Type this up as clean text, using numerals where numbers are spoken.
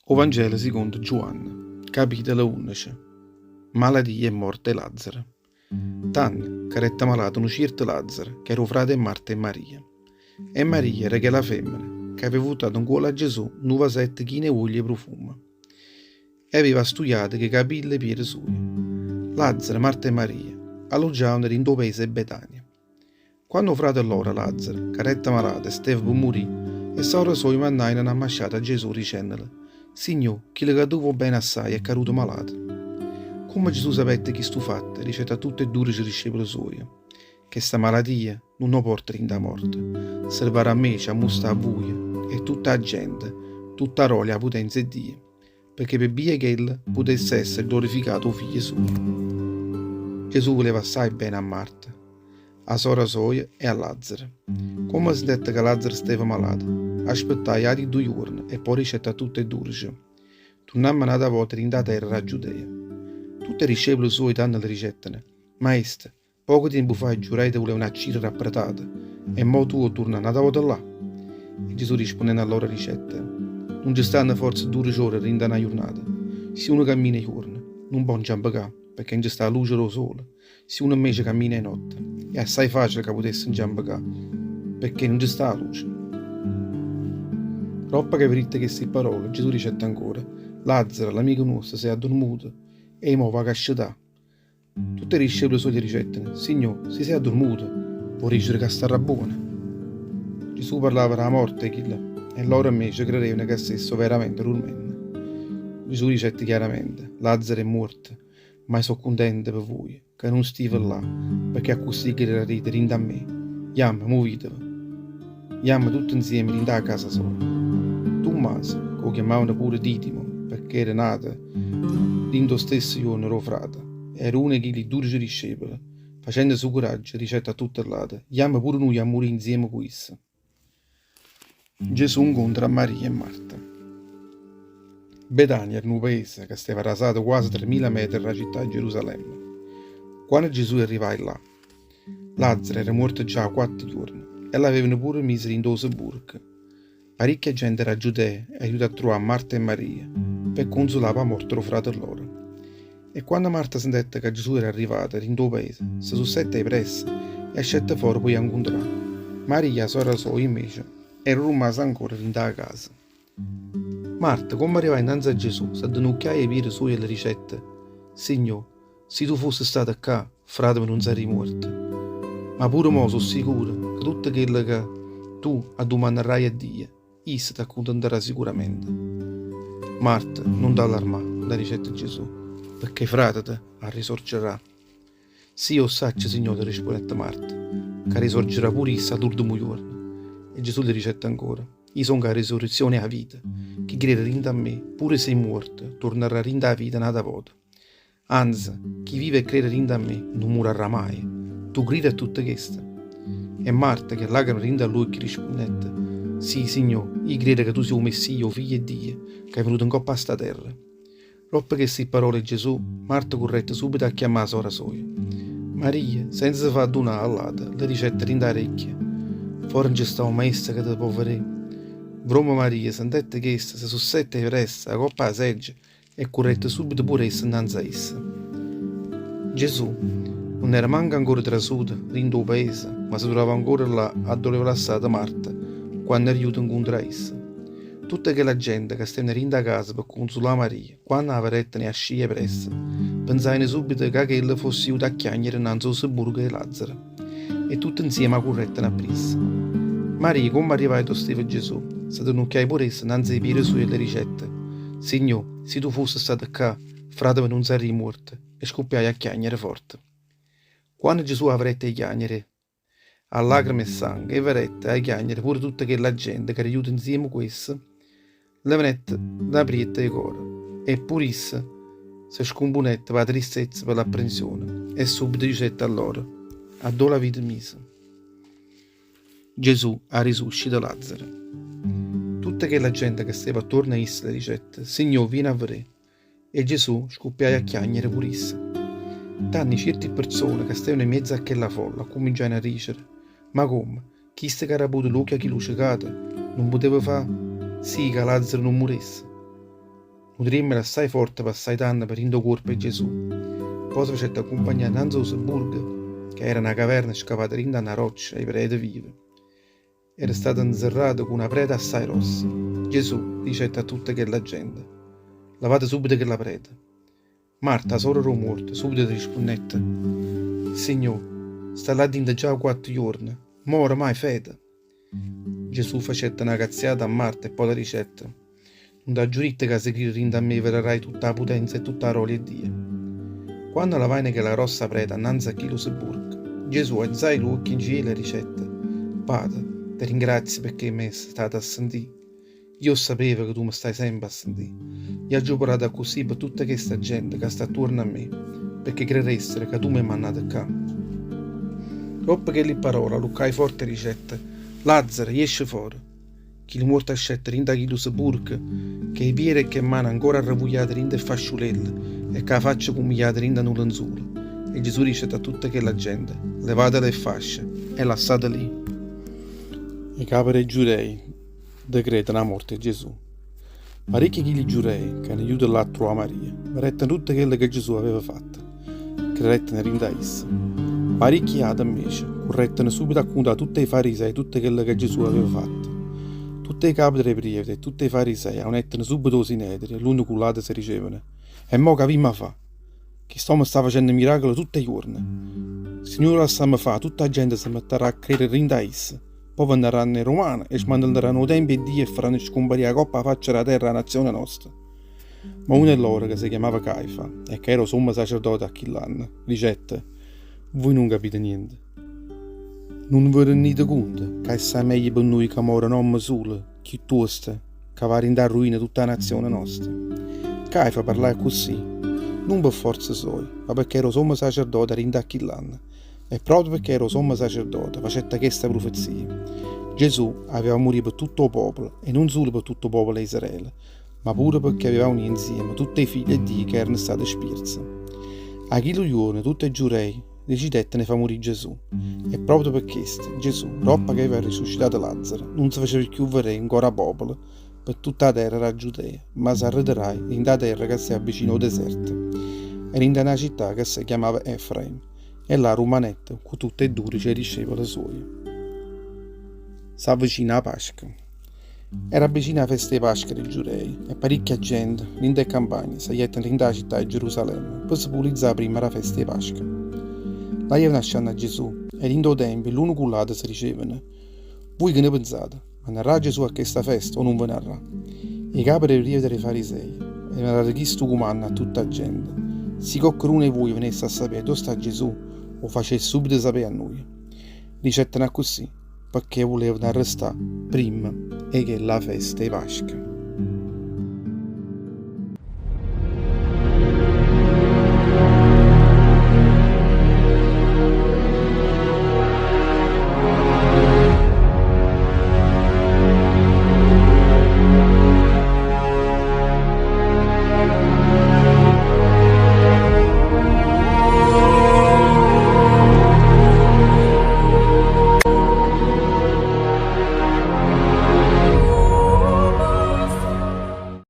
O Vangelo secondo Giovanni, capitolo 11. Malattia e morte Lazzaro. Tanni che retta malato un certo Lazzaro, che era frate Marta e Maria. E Maria era quella femmina, che aveva avuto un cuore a Gesù 97 chine olio e profumo. E aveva studiato che capì le piede sue. Lazzaro, Marta e Maria alloggiavano in due paesi e Betania. Quando frate loro Lazzaro, che retta malato, stava per morire, e sora sua mandai una masciata a Gesù dicendole: Signore, chi le tu vuoi bene assai è caduto malato. Come Gesù sapette chi stu fatto, ricetta tutte e due i discepoli suoi, che sta malattia non lo porta in da morte, servirà a me, a musta a buia, e tutta la gente, tutta rolia a potenza di Dio, perché per via che Egli potesse essere glorificato figlio suo. Gesù voleva assai bene a Marta, a sora sua e a Lazzaro. Come si dette che Lazzaro stava malato, aspettai altri 2 giorni e poi ricetta tutte e due. Tornammo un'altra volta in da terra a Giudea. Tutti i discepoli suoi danno le ricette. Maestro, poco tempo fa giurai che voleva una cira rappratata e mo tu torna un'altra volta là. E Gesù rispondendo alla loro ricetta: non ci stanno forse 2 ore in una giornata. Se uno cammina i giorni, non può inciampare perché non ci sta la luce del sole. Se uno invece cammina in notte, è assai facile che potesse inciampare perché non ci sta la luce. Troppo che veritte queste parole, Gesù ricetta ancora: Lazzaro, l'amico nostro, si è addormito e mo va a cascetà. Tutti i discepoli suoi ricettano: Signore, se sei addormito, può riuscire che sta buona. Gesù parlava della morte e loro invece credevano che stesso veramente dormendo. Gesù ricette chiaramente: Lazzaro è morto, ma sono contento per voi che non stiva là, perché a così che la ridere in da me. Chiama, muovitevi. Chiama tutti insieme in da casa sua. Tommaso, che lo chiamavano pure Ditimo, perché era nato in lo stesso giorno del frate, era uno dei 12 discepoli, facendo su coraggio, ricetta a tutte le latte, chiama pure noi a morire insieme con essa. Gesù incontra Maria e Marta. Betania era un paese che stava rasato quasi 3000 metri dalla città di Gerusalemme. Quando Gesù arrivò là, Lazzaro era morto già 4 giorni e l'avevano pure messo in 2 burche. Parecchia gente era a Giudea e aiutò a trovare Marta e Maria per consolare la morte del frate loro. E quando Marta sentette che Gesù era arrivato in due paesi, si sussette ai pressi e scette fuori poi a incontrare. Maria, sorella sua, invece, era rimasta ancora in da casa. Marta, come arrivava innanzi a Gesù, si addenocchiava ai piedi suoi e le ricette: Signore, se tu fossi stato qua, frate non sarei morto. Ma pure mo sono sicuro che tutto quello che tu addomanderai a Dio, Issa ti accontenterà sicuramente. Marta, non ti allarmare, la ricette Gesù, perché frate te risorgerà. Sì, io saccio, Signore, rispondette Marta, che risorgerà pure issa all'ultimo giorno. E Gesù le ricette ancora: io sono la risurrezione e la vita. Chi crede in me, pure se morto, tornerà in da vita un'altra volta. Anzi, chi vive e crede in me non morirà mai. Tu credi a tutte queste? E Marta, che lacrime rinda a lui, che rispondette: Sì, Signore, io credo che tu sia un Messia, figlio di Dio, che è venuto in coppa a sta terra. Dopo queste parole Gesù, Marta corrette subito a chiamare la sora sua. Maria, senza far donare al lato, le ricette rinda orecchie. Fuori non c'è sta un maestro che ti può vedere. Vroma Maria, sentette che essa si sussette e pressa, a coppa a seggia, e corrette subito pure essa innanzi a essa. Gesù non era manco ancora trasuto in tuo paese, ma si trovava ancora là a dove era stata Marta, quando era venuto incontro a essa. Tutta quella gente che stava in da casa per consolare Maria, quando aveva retta ne a scia pressa, pensavano subito che aquella fosse venuto a chiagnere innanzi al sepolcro di Lazzaro, e tutti insieme a corretta a pressa. Maria, come arrivai tu stava Gesù, si addenocchiai pure essa innanzi ai piedi suoi e le ricette: Signore, se tu fossi stato qua, frate non sarei morto, e scoppiai a chiagnere forte. Quando Gesù avrette a chiagnere a lacrime e sangue, e verette a chiagnere pure tutta quella gente che era aiuta insieme con essa, le venette da prietta di cuore, e pure essa si scomponette per la tristezza per l'apprensione, e subito dicette a loro: a do la vita misa. Gesù ha risuscitato Lazzaro. Tutta quella gente che stava attorno a essa le ricette: Signore, vieni a vedere. E Gesù scoppiai a chiagnere pure essa. Tanti certe persone che stavano in mezzo a quella folla cominciarono a dicere: ma come? Chi sta caraputo l'occhio che lucicate non poteva fare sì che Lazzaro non morisse? Udriemmela assai forte passai tanto per indo corpo di Gesù. Poi si fecette accompagnare innanzi a Burgo, che era una caverna scavata in una roccia e prete vive. Era stato inserrato con una prete assai rossa. Gesù dicette a tutta quella gente: lavate subito quella prete. Marta, sorella morta, subito rispondette: Signore, sta là dentro già 4 giorni, ma oramai fede. Gesù facette una cazziata a Marta e poi la ricette: non da giuritte che se rinda a me verrai tutta la potenza e tutta la rolia di Dio. Quando la vaina che la rossa preta annanzi a Chilo Seburg, Gesù alzai gli occhi in cielo e ricette: Padre, ti ringrazio perché mi sei stato a sentire. Io sapevo che tu mi stai sempre a sentire. Io ho giurato così per tutta questa gente che sta attorno a me, perché credessero che tu mi hai mandato qua. Dopo che le parole, Luccai forte ricette: Lazzaro, esci fuori. Chi li morto a scettare in da Chilo Seburg, che i piedi e che mano ancora arravugliate in da fasciulelle e che la faccia cumigliata in da un lenzuolo. E Gesù dice a tutta quella gente: levate le fasce e lasciate lì. I capi dei giurei decretano la morte di Gesù. Parecchi chi li giurei che ne aiutano l'altro a Maria, rettano tutte quelle che Gesù aveva fatto, che rettano in da essa. Parecchi altri invece correttano subito a contare tutti i farisei e tutte quelle che Gesù aveva fatto. Tutti i capi dei preti e tutti i farisei aunettano subito i sinedri e l'uno con l'altro si ricevono. E mo che vi fa? Che sto sta facendo miracoli tutti i giorni. Signore, la sta fa, tutta la gente si metterà a credere in da essa. Poi verranno i romani e smantelleranno tempi e Dio e faranno scomparire la coppa faccia della terra a nazione nostra. Ma uno di loro, che si chiamava Caifa e che era sommo sacerdote a quell'anno, dicette: voi non capite niente. Non vi rendete conto che è meglio per noi che muore un uomo solo, piuttosto che va in ruina tutta la nazione nostra. Caifa parlava così, non per forza sua, ma perché era sommo sacerdote a quell'anno. E proprio perché era sommo sacerdote, facette questa profezia. Gesù aveva morito per tutto il popolo, e non solo per tutto il popolo di Israele, ma pure perché aveva unito insieme tutti i figli di Dio che erano stati spiriti. A quello giorno tutti i giurei decidettero di far morire Gesù. E proprio per questo Gesù, dopo che aveva risuscitato Lazzaro, non si faceva più vedere ancora popolo per tutta la terra era Giudea, ma si arrederà in da terra che si avvicina al deserto. Era in una città che si chiamava Efraim, e là Romanetta, con tutte e 12 i discepoli suoi. S'avvicina a Pasqua. Era vicina alla festa di Pasqua dei giudei, e parecchia gente, in le campagne, si jettano in da città di Gerusalemme, per si pulizzare prima la festa di Pasqua. Là gli nascendo a Gesù, e in due tempi l'uno con l'altro si dicevano: voi che ne pensate? Verrà Gesù a questa festa o non verrà? I capi dei preti dei farisei avevano richiesto comando a tutta la gente: se qualcuno di voi venisse a sapere dove sta Gesù, lo facesse subito sapere a noi. Dicettano così, perché volevano arrestare prima e che la festa di Pasqua.